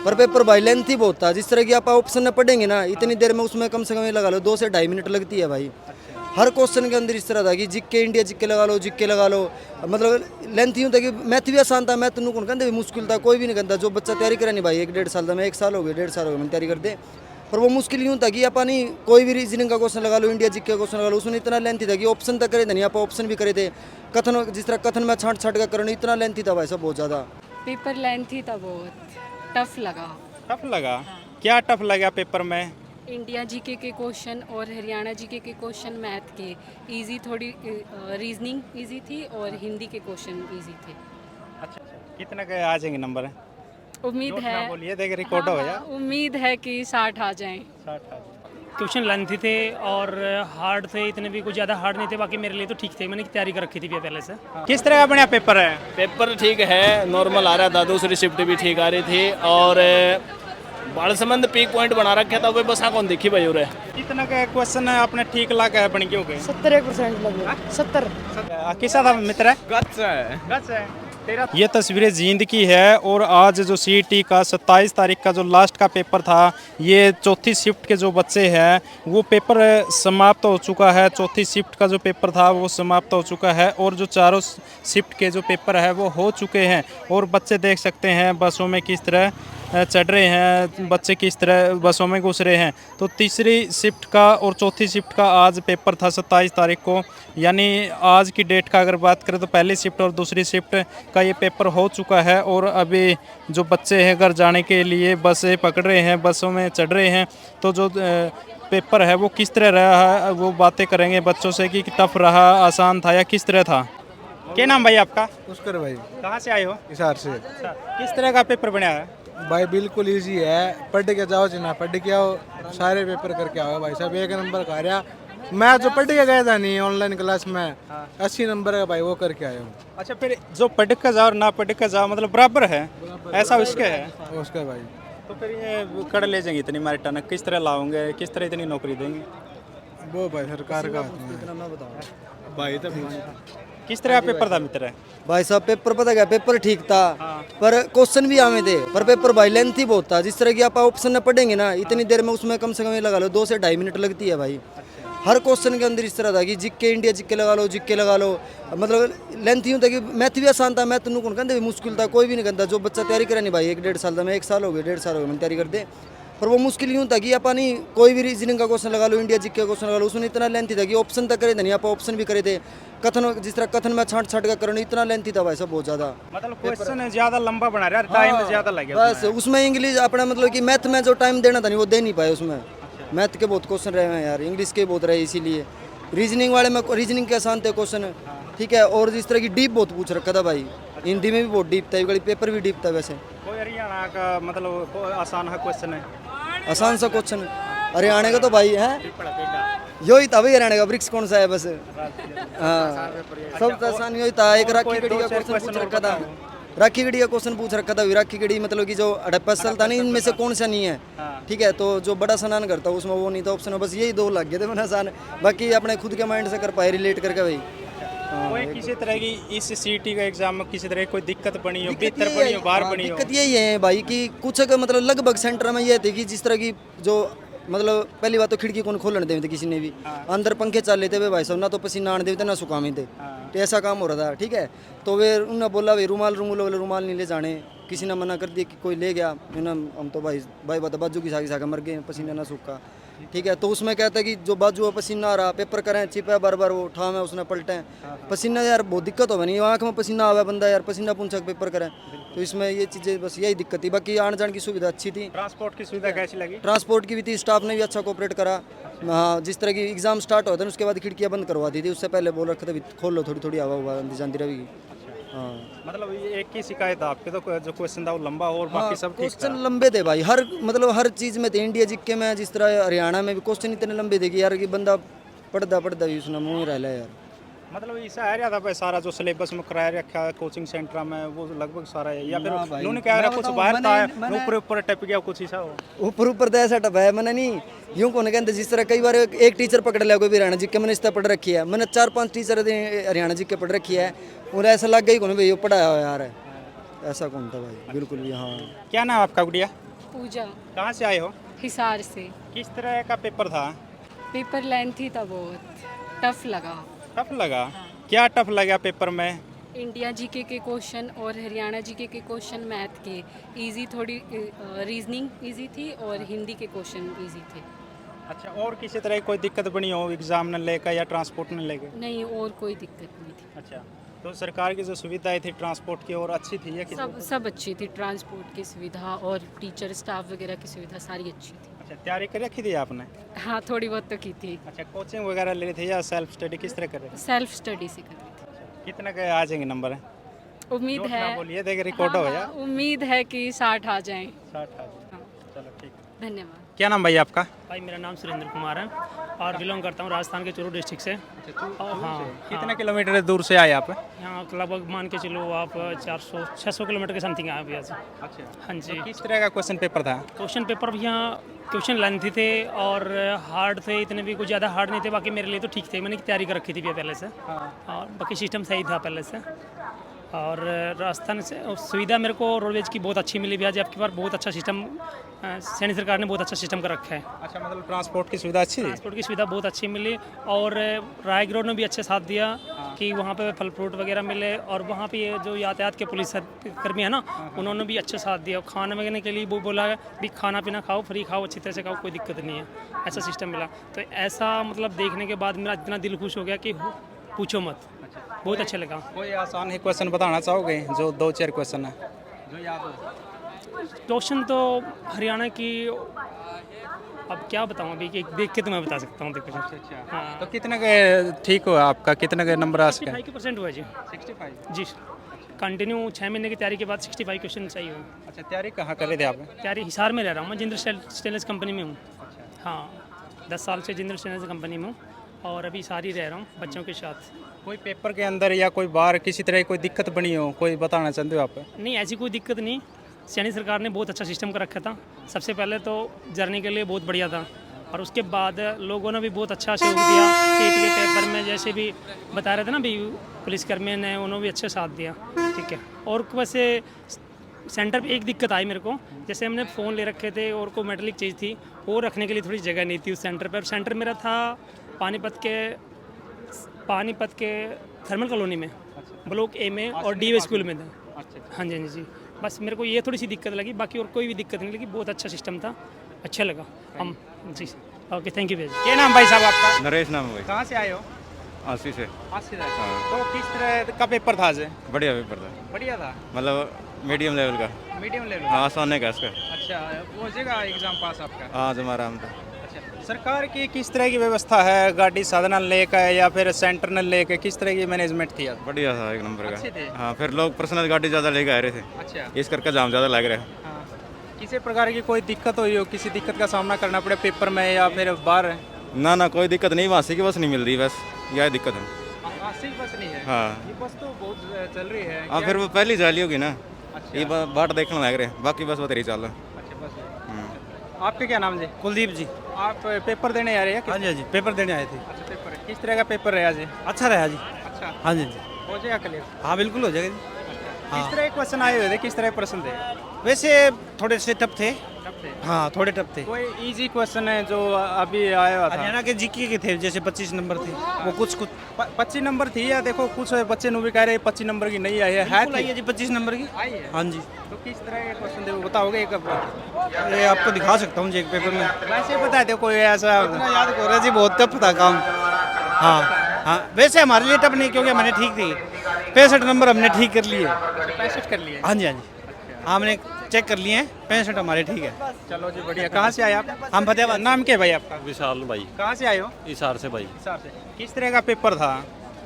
पर पेपर भाई लेंथ ही बहुत था। जिस तरह की आप ऑप्शन में पढ़ेंगे ना इतनी देर में उसमें कम से कम ये लगा लो 2 से 2.5 मिनट लगती है भाई। हर क्वेश्चन के अंदर इस तरह था कि जिक्के इंडिया जिक्के लगा लो, जिक्के लगा लो। मतलब लेंथ यूँ था कि मैथ भी आसान था, मैथ नू कौन कहते मुश्किल था, कोई भी नहीं कहता। जो बच्चा तैयारी करा नहीं भाई 1-1.5 साल था, मैं 1 साल हो गया 1.5 साल हो गया मैंने तैयारी करते। पर वो मुश्किल यूँ था कि अपनी कोई भी रीजनिंग का क्वेश्चन लगा लो, इंडिया जिक्के का क्वेश्चन लगा लो, उसमें इतना लेंथी था कि ऑप्शन तक करे थे नहीं, आप ऑप्शन भी करे थे। कथन जिस तरह कथन में छांट छाट का करना इतना लेंथी था भाई सब बहुत ज़्यादा। पेपर लेंथी था, बहुत टफ लगा। टफ लगा? क्या टफ लगा पेपर में? इंडिया जीके के क्वेश्चन और हरियाणा जीके के क्वेश्चन मैथ के इजी, थोड़ी रीजनिंग इजी थी और हिंदी के क्वेश्चन इजी थे। अच्छा, कितने के आ जाएंगे नंबर? उम्मीद झूठ है, ना बोलिए, देख रिकॉर्ड हो गया। उम्मीद है कि 60 आ जाएं। 60 आ क्वेश्चन लेंथी थे और हार्ड थे, इतने भी कुछ ज़्यादा हार्ड नहीं थे। बाकी मेरे लिए तो ठीक थे, मैंने तैयारी कर रखी थी पहले से। जाए। किस तरह का बढ़िया पेपर है? पेपर ठीक है, नॉर्मल आ रहा था, दूसरी शिफ्ट भी ठीक आ रही थी और बाल संबंध पीक पॉइंट बना रखे था, वो बस कौन देखी भाई उरे। कितना का क्वेश्चन है आपने ठीक लगा है? बन क्यों गए? 70% लगे। 70 किसा था मित्र? गट्स है। गट्स है तेरा। ये तस्वीरें जींद की है और आज जो सीईटी का 27 तारीख का जो लास्ट का पेपर था, ये चौथी शिफ्ट के जो बच्चे हैं वो पेपर समाप्त हो चुका है। चौथी शिफ्ट का जो पेपर था वो समाप्त हो चुका है और जो चारों शिफ्ट के जो पेपर है वो हो चुके हैं। और बच्चे देख सकते हैं बसों में किस तरह चढ़ रहे हैं, बच्चे किस तरह बसों में घुस रहे हैं। तो तीसरी शिफ्ट का और चौथी शिफ्ट का आज पेपर था 27 तारीख को, यानी आज की डेट का अगर बात करें तो पहली शिफ्ट और दूसरी शिफ्ट का ये पेपर हो चुका है। और अभी जो बच्चे हैं घर जाने के लिए बसें पकड़ रहे हैं, बसों में चढ़ रहे हैं। तो जो पेपर है वो किस तरह रहा है वो बातें करेंगे बच्चों से कि टफ रहा, आसान था या किस तरह था। क्या नाम भाई आपका? पुष्कर भाई, कहाँ से आए हो? हिसार से। किस तरह का पेपर बनाया है? भाई बिल्कुल इजी है, पढ़ के जाओ ना पढ़ के आओ, सारे पेपर करके आओ भाई साहब, 1 नंबर का रहा। मैं जो पढ़ के गया था नहीं ऑनलाइन क्लास में, 80 नंबर का भाई वो करके आया हूँ। अच्छा, फिर जो पढ़ कर जाओ और ना पढ़ कर जाओ मतलब बराबर है, ऐसा उसके है? उसका भाई तो फिर ये कड़ ले जाएंगे इतनी मारी टन, किस तरह लाओगे, किस तरह इतनी नौकरी देंगे? वो भाई सरकार का हाथ में है। इतना मैं बताऊँ भाई तो किस तरह का पेपर था मित्र? भाई साहब पेपर पता क्या, पेपर ठीक था पर क्वेश्चन भी आवे थे, पर पेपर भाई लेंथ ही बहुत था। जिस तरह की आप ऑप्शन में पढ़ेंगे ना इतनी देर में उसमें कम से कम ये लगा लो 2 से 2.5 मिनट लगती है भाई। हर क्वेश्चन के अंदर इस तरह था कि जिक्के इंडिया जिक्के लगा लो, जिक्के लगा लो। मतलब लेंथ यूँ था कि मैथ भी आसान था, मैथ नू कौन कहते मुश्किल था, कोई भी नहीं कहता। जो बच्चा तैयारी करा नहीं भाई 1-1.5 साल था, मैं 1 साल हो गया 1.5 साल हो गया मैंने तैयारी करते। पर वो मुश्किल यूँ था कि अपनी कोई भी रीजनिंग का क्वेश्चन लगा लो, इंडिया जिक्के का क्वेश्चन लगा लो, उसमें इतना लेंथी था कि ऑप्शन तक करे थे नहीं, आप ऑप्शन भी करे थे। कथन जिस तरह कथन में छांट छाट का करना इतना लेंथी था भाई सब बहुत ज़्यादा। मतलब क्वेश्चन ज्यादा लंबा बना रहा है, टाइम ज्यादा लगे बस उसमें इंग्लिश अपना मतलब कि मैथ में जो टाइम देना था नहीं वो दे नहीं पाए उसमें। मैथ के बहुत क्वेश्चन रहे हैं यार, इंग्लिश के बहुत रहे, इसीलिए रीजनिंग वाले में रीजनिंग के आसान थे क्वेश्चन, ठीक है। और जिस तरह की डीप बहुत पूछ रखा था भाई, हिंदी में भी बहुत डीप था, ये पेपर भी डीप था वैसे। कोई हरियाणा का मतलब आसान है क्वेश्चन है? आसान सा क्वेश्चन हरियाणा का तो भाई है यो ही था भाई, हरियाणा का वृक्ष कौन सा है बस। हाँ सब आसान यो ही था। एक राखी गढ़ी का क्वेश्चन पूछ रखा था, राखी गढ़ी का क्वेश्चन पूछ रखा था। राखी गढ़ी मतलब कि जो अड़पसल था नहीं, इनमें से कौन सा नहीं है, ठीक है। तो जो बड़ा स्नान करता उसमें वो नहीं था ऑप्शन में, बस यही 2 लग गए थे मैंने आसान। बाकी अपने खुद के माइंड से कर पाए रिलेट करके भाई। कोई किसी तरह की इस सीईटी का एग्जाम में किसी तरह की कोई दिक्कत बनी हो, भीतर बनी हो, बाहर बनी हो? दिक्कत यही है भाई कि कुछ मतलब लगभग सेंटर में ये थी कि जिस तरह की जो मतलब पहली बात तो खिड़की कौन खोलने देते थे किसी ने भी, अंदर पंखे चल लेते हुए भाई साहब, ना तो पसीना आने देते ना सुखामे थे, तो ऐसा काम हो रहा था, ठीक है। तो वे उन्होंने बोला भाई रुमाल बोले रुमाल नहीं ले जाने, किसी ने मना कर दिया कि कोई ले गया, हम तो भाई बता बाजू की सागे मर गए, पसीना ना सूखा, ठीक है। तो उसमें कहता है कि जो बाजू है पसीना आ रहा, पेपर करें चिप है बार बार वो ठाम है उसने पलटे पसीना, यार बहुत दिक्कत हो नहीं, आँख में पसीना आवा बंदा यार, पसीना पूछा पेपर करें। तो इसमें ये चीज़ें बस यही दिक्कत थी, बाकी आने जाने की सुविधा अच्छी थी। ट्रांसपोर्ट की सुविधा कैसी लगी? ट्रांसपोर्ट की भी थी, स्टाफ ने भी अच्छा कोऑपरेट करा। हाँ जिस तरह की एग्जाम स्टार्ट होता है उसके बाद खिड़कियाँ बंद करवा दी थी, उससे पहले बोल रखा था खोल लो थोड़ी थोड़ी हवा हुआ जाती रहेगी। हाँ मतलब ये एक ही शिकायत था आपके, तो जो क्वेश्चन था वो लंबा और बाकी सब ठीक था? क्वेश्चन लंबे थे भाई, हर मतलब हर चीज़ में थे। इंडिया जिक्के में जिस तरह हरियाणा में भी क्वेश्चन इतने लंबे थे कि यार कि बंदा पढ़ता भी उसने मुँह ही रह लिया यार। मतलब ऐसा है रहा था भाई, सारा जो सिलेबस में कराया रखा है कोचिंग सेंटर में वो लगभग सारा है, या फिर उन्होंने क्या रहा कुछ बाहर था ऊपर ऊपर टप गया कुछ ऐसा हो? ऊपर तो ऐसा टप है मैंने नहीं यूँ कौन कहते, जिस तरह कई बार एक टीचर पकड़ लिया कोई भी हरियाणा जी के, मैंने इस तरह पढ़ रखी है, मैंने 4-5 टीचर हरियाणा जी के पढ़ रखी है, और ऐसा लग गई कौन भाई पढ़ाया हुआ यार, ऐसा कौन था भाई बिल्कुल भी। हाँ क्या नाम आपका गुड़िया? पूजा कहाँ से आए हो? हिसार से। किस तरह का पेपर था? पेपर लेंथी था, बहुत टफ लगा। टफ लगा? क्या टफ लगा पेपर में? इंडिया जीके के क्वेश्चन और हरियाणा जीके के क्वेश्चन मैथ के इजी, थोड़ी रीजनिंग इजी थी और हिंदी के क्वेश्चन इजी थे। अच्छा, और किसी तरह की कोई दिक्कत बनी हो एग्जाम न लेकर या ट्रांसपोर्ट न लेकर? नहीं, और कोई दिक्कत नहीं थी। अच्छा, तो सरकार की जो सुविधाएं थी ट्रांसपोर्ट की और अच्छी थी या सब अच्छी थी, ट्रांसपोर्ट की सुविधा और टीचर स्टाफ वगैरह की सुविधा सारी अच्छी थी। अच्छा, तैयारी कर रखी थी आपने? हाँ, थोड़ी बहुत तो की थी। अच्छा, कोचिंग वगैरह ले रहे थे या सेल्फ स्टडी किस तरह कर रहे थे? सेल्फ स्टडी से कर रही थी। कितना के आ जाएंगे नंबर? उम्मीद नोट है, ना बोलिए, देख रिकॉर्ड हो जाए। उम्मीद है कि 60 आ जाएं। 60 आ जाए। चलो ठीक है। धन्यवाद। क्या नाम भाई आपका? भाई मेरा नाम सुरेंद्र कुमार है और बिलोंग करता हूँ राजस्थान के चूरू डिस्ट्रिक्ट से। और हाँ, कितने किलोमीटर दूर से आए आप? यहाँ लगभग मान के चलो आप 400-600 किलोमीटर के समथिंग आए भैया से। अच्छा, हाँ जी। किस तरह का क्वेश्चन पेपर था? क्वेश्चन पेपर भी यहाँ क्वेश्चन लेंथी थे और हार्ड थे, इतने भी कुछ ज़्यादा हार्ड नहीं थे। बाकी मेरे लिए तो ठीक थे, मैंने तैयारी कर रखी थी भैया पहले से। और बाकी सिस्टम सही था पहले से। और राजस्थान से सुविधा मेरे को रोडवेज की बहुत अच्छी मिली भैया जी। आपके पास बहुत अच्छा सिस्टम, सैनी सरकार ने बहुत अच्छा सिस्टम कर रखा है। अच्छा, मतलब ट्रांसपोर्ट की सुविधा अच्छी थी? ट्रांसपोर्ट की सुविधा बहुत अच्छी मिली और रायगढ़ ने भी अच्छे साथ दिया कि वहाँ पे फल फ्रूट वगैरह मिले। और वहाँ पे ये जो यातायात के पुलिस कर्मी है ना, उन्होंने भी अच्छे साथ दिया। खाने वगैरह के लिए वो बोला भी खाना पीना खाओ, फ्री खाओ, अच्छी तरह से खाओ, कोई दिक्कत नहीं है, ऐसा सिस्टम मिला। तो ऐसा मतलब देखने के बाद मेरा इतना दिल खुश हो गया कि पूछो मत, बहुत अच्छा लगा। कोई आसान ही क्वेश्चन बताना चाहोगे जो 2-4 क्वेश्चन है जो याद हो? क्वेश्चन तो हरियाणा की, अब क्या बताऊँ, अभी एक देख के तो मैं बता सकता हूँ। देखो हाँ, तो कितने के ठीक हुआ आपका? कितने के नंबर आ सके? 65% हुआ जी। 65? जी, कंटिन्यू 6 महीने की तैयारी के बाद 65 क्वेश्चन चाहिए हुआ। अच्छा, तैयारी कहाँ कर रहे थे आप? तैयारी हिसार में रह रहा हूँ मैं, जिंदल स्टेनलेस कंपनी में हूँ। हाँ, 10 साल से जिंदल स्टेनलेस कंपनी में हूँ और अभी सारी रह रहा हूँ बच्चों के साथ। कोई पेपर के अंदर या कोई बाहर किसी तरह की कोई दिक्कत बनी हो, कोई बताना चाहते हो आप? नहीं, ऐसी कोई दिक्कत नहीं। सैनी सरकार ने बहुत अच्छा सिस्टम कर रखा था। सबसे पहले तो जर्नी के लिए बहुत बढ़िया था और उसके बाद लोगों ने भी बहुत अच्छा सहयोग दिया। सीट के पेपर में जैसे भी बता रहे थे ना भी पुलिसकर्मी ने, उन्होंने भी अच्छे साथ दिया। ठीक है। और वैसे सेंटर पे एक दिक्कत आई मेरे को, जैसे हमने फ़ोन ले रखे थे और कोई मेटलिक चीज़ थी, वो रखने के लिए थोड़ी जगह नहीं थी उस सेंटर पर। सेंटर मेरा था पानीपत के थर्मल कॉलोनी में, ब्लॉक ए में और डी स्कूल में था। हाँ जी, हाँ जी। बस मेरे को ये थोड़ी सी दिक्कत लगी, बाकी और कोई भी दिक्कत नहीं लगी। बहुत अच्छा सिस्टम था, अच्छा लगा हम जी। ओके, थैंक यू भैया। क्या नाम भाई साहब आपका? नरेश नाम है भाई। कहाँ से आए हो? आसी से। आसी से। तो किस तरह का पेपर था आज? बढ़िया पेपर था, बढ़िया था, मतलब मीडियम लेवल का। Medium level. हाँ, आसान है का इसका। अच्छा, हो जाएगा एग्जाम पास आपका? हाँ, जमा आराम था। अच्छा, सरकार की किस तरह की व्यवस्था है? गाड़ी साधन लेकर या फिर सेंटर न लेकर किस तरह की मैनेजमेंट थी? बढ़िया था, एक नंबर अच्छे थे। का। हाँ, फिर लोग पर्सनल गाड़ी ज़्यादा लेके आ रहे थे, अच्छा, इस करके जाम ज़्यादा लग रहा है। हाँ। किसी प्रकार की कोई दिक्कत हुई हो, किसी दिक्कत का सामना करना पड़े पेपर में या फिर बाहर? ना ना, कोई दिक्कत नहीं, वहाँ से की बस नहीं मिल रही, बस यह दिक्कत है। बस नहीं है? हाँ, ये बस तो बहुत चल रही है। हाँ, फिर वो पहली जाली होगी ना, ये बाट देखने लग रहे हैं, बाकी बस वो तेरी चाल है। अच्छा, बस। आपके क्या नाम जी? कुलदीप जी। आप पेपर देने आ रहे हैं? हाँ जी, हाँ जी, पेपर देने आए थे। अच्छा, पेपर है। किस तरह का पेपर रहा जी? अच्छा रहा जी। अच्छा, हाँ जी, जी। हो जाएगा क्लियर? हाँ, बिल्कुल हो जाएगा जी। किस तरह के क्वेश्चन आए हुए थे? किस तरह के प्रश्न थे? वैसे थोड़े से टफ थे। टफ थे? हाँ, थोड़े टफ थे। कोई इजी क्वेश्चन है जो अभी आया हुआ था? हरियाणा के जीके के थे, जैसे 25 नंबर थे, वो कुछ 25 नंबर थी या देखो कुछ बच्चे भी कह रहे 25 नंबर की नहीं आई है। बिल्कुल आई है जी, 25 नंबर की। आई है? हाँ जी, तो किस तरह के क्वेश्चन थे वो बताओगे? एक ये आपको दिखा सकता हूँ जी एक पेपर में। वैसे बता दे कोई ऐसा। इतना याद हो रहा है जी, बहुत टफ था काम। हाँ हाँ, वैसे हमारे लिए टफ नहीं, क्योंकि मैंने ठीक थी, 65 नंबर हमने ठीक कर लिए। 65 कर लिए? हाँ जी, हाँ जी, हमने चेक कर लिए हैं, 65 हमारे ठीक है। चलो जी, बढ़िया। कहाँ से आए आप? हम फतेहाबाद। नाम क्या है भाई आपका? विशाल भाई। कहाँ से आए हो? हिसार से भाई। हिसार से। किस तरह का पेपर था?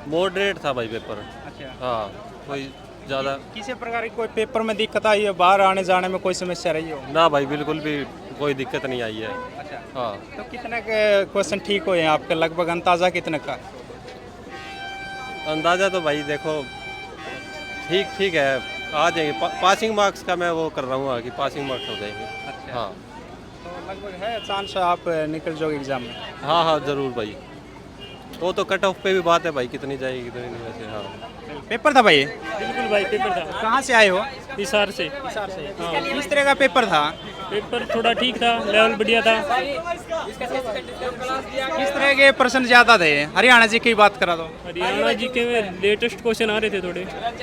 मॉडरेट था भाई पेपर। अच्छा, हाँ, कोई ज़्यादा किसी प्रकार की कोई पेपर में दिक्कत आई है? बाहर आने जाने में कोई समस्या रही हो? ना भाई, बिल्कुल भी कोई दिक्कत नहीं आई है। अच्छा, हाँ, तो कितने के क्वेश्चन ठीक हुए हैं आपके? लगभग अंदाजा कितने का? अंदाज़ा तो भाई देखो ठीक ठीक है, आ जाएंगे। पासिंग मार्क्स का मैं वो कर रहा हूँ कि पासिंग मार्क्स हो जाएंगे। अच्छा, हाँ तो लगभग है चांस आप निकल जाओगे एग्जाम में? हाँ हाँ, ज़रूर भाई। वो तो कट ऑफ पे भी बात है भाई, कितनी जाएगी कितनी नहीं वैसे। हाँ, पेपर था भाई? बिल्कुल भाई, पेपर था। कहाँ से आए हो? हिसार से। हिसार से। किस तरह का पेपर था? पेपर थोड़ा ठीक था, लेवल बढ़िया था। किस तरह के प्रश्न ज़्यादा थे? हरियाणा जी की बात करा दो। हरियाणा जी के में लेटेस्ट क्वेश्चन आ रहे थे थोड़े,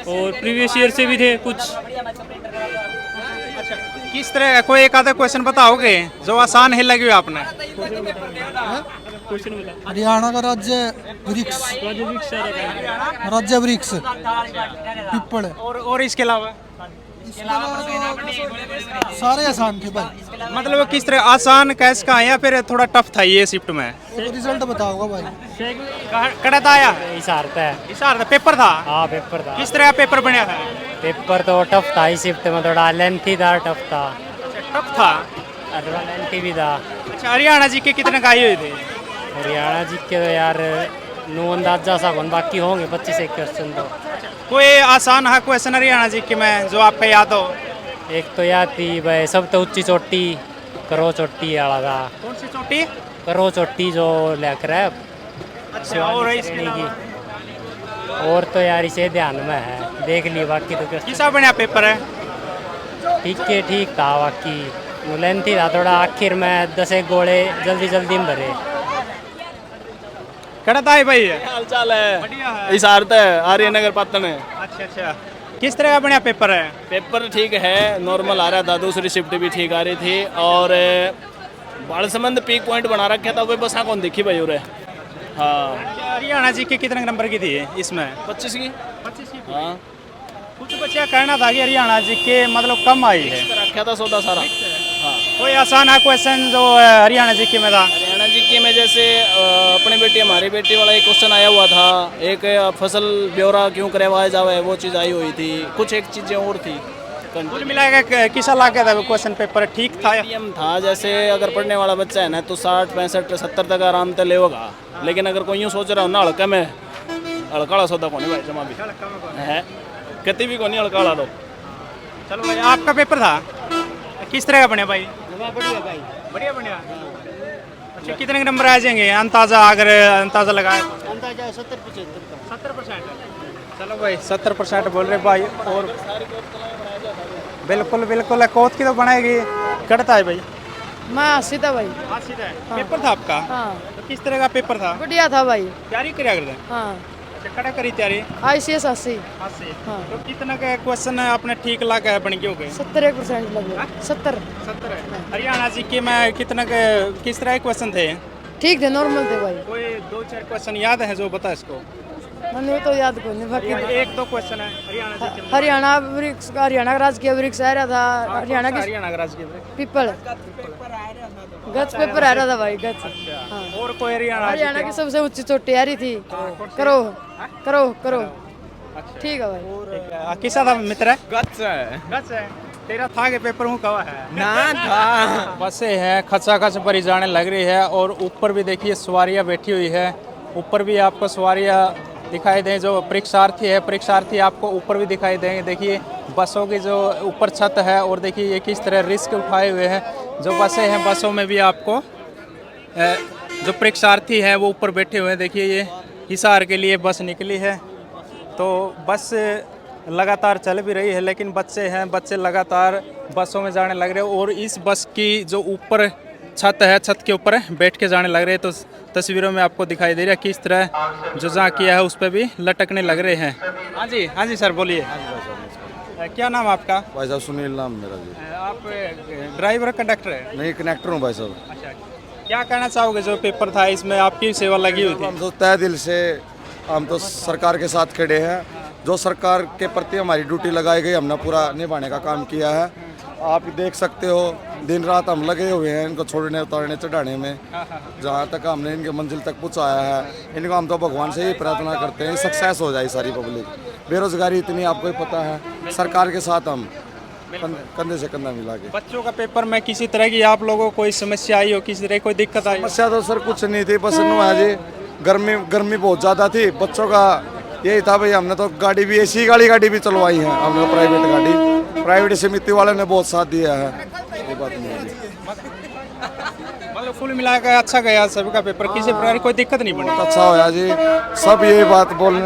और प्रीवियस ईयर से भी थे कुछ। किस तरह का कोई एक आधा क्वेश्चन बताओगे जो आसान है लगे आपने? क्वेश्चन बता। हरियाणा का राज्य वृक्ष, राज्य वृक्ष पिपल। और इसके अलावा सारे आसान थे भाई। मतलब किस तरह आसान कैस का है या फिर थोड़ा टफ था ये शिफ्ट में? रिजल्ट बताओगा भाई। कड़ा था आया हिसार था। हिसार था पेपर था। हाँ पेपर था। किस तरह का पेपर बनया था? पेपर तो टफ था, इस शिफ्ट में थोड़ा लेंथी था, टफ था। टफ था और थोड़ा लेंथी भी था। अच्छा हरियाणा जी के कितने का आए हुए थे? हरियाणा जी के तो यार नो अंदाजा सा कौन, बाकी होंगे 25 एक क्वेश्चन तो। कोई आसान है क्वेश्चन हरियाणा जी के में जो आपका याद हो? एक तो याद थी भाई, सब तो ऊंची चोटी करो चोटी वाला था। कौन सी चोटी? करो चोटी जो लेकर है। अच्छा और इसके की और तो यार इसे ध्यान में है, देख लिए बाकी तो क्वेश्चन। किसा बढ़िया पेपर है? ठीक था, बाकी लेंथी था थोड़ा, आखिर में 10 एक गोले जल्दी में भरे। कड़ा था भाई? हाल चाल है? बढ़िया है। हिसार है, आर्य नगर पाटन है। अच्छा किस तरह का बढ़िया पेपर है? पेपर ठीक है, नॉर्मल आ रहा था, दूसरी शिफ्ट भी ठीक आ रही थी, और बाल संबंध पीक पॉइंट बना रखा था, वो बस हाँ कौन दिखी भाई उरे। हाँ हरियाणा जी के कितने नंबर की थी इसमें? 25 की। 25 की। हाँ कुछ बच्चा कहना था कि हरियाणा जी के मतलब कम आई है। रखा था सौदा सारा। हाँ कोई आसान है क्वेश्चन जो हरियाणा जी के में था? हरियाणा जी के में जैसे अपनी बेटी हमारी बेटी वाला एक क्वेश्चन आया हुआ था, एक फसल ब्यौरा क्यों करवाया जावे, वो चीज़ आई हुई थी, कुछ एक चीज़ें और थी। कुल मिलाकर किसा लागे था क्वेश्चन पेपर? ठीक था? मीडियम था, जैसे अगर पढ़ने वाला बच्चा है ना तो 60 65 70 तक आराम से लेगा, लेकिन अगर कोई यूँ सोच रहा हो ना हल्का में, हल्का सौदा कौन है भाई जमा भी है, कति भी कौन हल्का दो। चलो भाई आपका पेपर था किस तरह का बने भाई? बढ़िया बढ़िया। अच्छा कितने नंबर आ जाएंगे अंदाजा, अगर अंदाजा लगाए? 70%। चलो भाई 70% बोल रहे भाई। और बिल्कुल कोच की तो बनाएगी। कटता है भाई? मैं सीधा भाई। सीधा है। पेपर था आपका? हाँ। तो किस तरह का पेपर था? बढ़िया था भाई। तैयारी क्या करते हैं? हाँ। अच्छा कड़ा करी तैयारी? ICS 80। हाँ। तो कितना का क्वेश्चन आपने ठीक लगा है बन क्यों गए? 70% लगे। 70 है। हरियाणा जी के में कितना के किस तरह के क्वेश्चन थे? ठीक थे, नॉर्मल थे भाई। कोई 2-4 क्वेश्चन याद है जो बता इसको? मैंने तो याद को नहीं, बाकी 1-2 क्वेश्चन है हरियाणा जी के। हरियाणा वृक्ष का, हरियाणा का राजकीय वृक्ष आ रहा था। हरियाणा की हरियाणा का राजकीय पीपल गच पेपर आ रहा था भाई, गच। हाँ। और कोई हरियाणा की सबसे ऊंची चोटी आ रही थी। करो ठीक है भाई। किसा था मित्र? गच है। गच है। तेरा था के पेपर हूँ कवा है ना था। बसें हैं खचाखच भरी जाने लग रही है, और ऊपर भी देखिए सवारियाँ बैठी हुई है। ऊपर भी आपको सवारियाँ दिखाई दें, जो परीक्षार्थी है परीक्षार्थी आपको ऊपर भी दिखाई देंगे। देखिए बसों की जो ऊपर छत है, और देखिए ये किस तरह रिस्क उठाए हुए हैं। जो बसें हैं बसों में भी आपको जो परीक्षार्थी है वो ऊपर बैठे हुए हैं। देखिए ये हिसार के लिए बस निकली है, तो बस लगातार चल भी रही है, लेकिन बच्चे लगातार बसों में जाने लग रहे हैं। और इस बस की जो ऊपर छत है, छत के ऊपर बैठ के जाने लग रहे हैं। तो तस्वीरों में आपको दिखाई दे रहा है किस तरह जो जहाँ किया है उस पर भी लटकने लग रहे हैं। हाँ जी सर बोलिए। क्या नाम आपका? भाई साहब सुनील नाम मेरा जी। आप ड्राइवर कंडक्टर है? नहीं कनेक्टर हूँ भाई साहब। अच्छा क्या कहना चाहोगे जो पेपर था इसमें आपकी सेवा लगी हुई थी? हम तो तय दिल से हम तो सरकार के साथ खड़े हैं। जो सरकार के प्रति हमारी ड्यूटी लगाई गई हमने पूरा निभाने का काम किया है। आप देख सकते हो दिन रात हम लगे हुए हैं इनको छोड़ने उतारने चढ़ाने में। जहाँ तक हमने इनके मंजिल तक पहुँचाया है, इनको हम तो भगवान से ही प्रार्थना करते हैं सक्सेस हो जाए सारी पब्लिक। बेरोजगारी इतनी आपको ही पता है, सरकार के साथ हम कंधे से कंधा मिला के। बच्चों का पेपर में किसी तरह की आप लोगों को कोई समस्या आई हो, किसी तरह कोई दिक्कत आई? समस्या तो सर कुछ नहीं थी, बस जी गर्मी बहुत ज़्यादा थी। बच्चों का यही था भाई, हमने तो गाड़ी भी ऐसी गाड़ी भी चलवाई है हमने, तो प्राइवेट गाड़ी, प्राइवेट समिति वाले ने बहुत साथ दिया है। ये बात नहीं है, मतलब कुल मिलाकर अच्छा गया सभी का पेपर, किसी प्रकार की कोई दिक्कत नहीं बनी? अच्छा होया जी, सब यही बात बोलने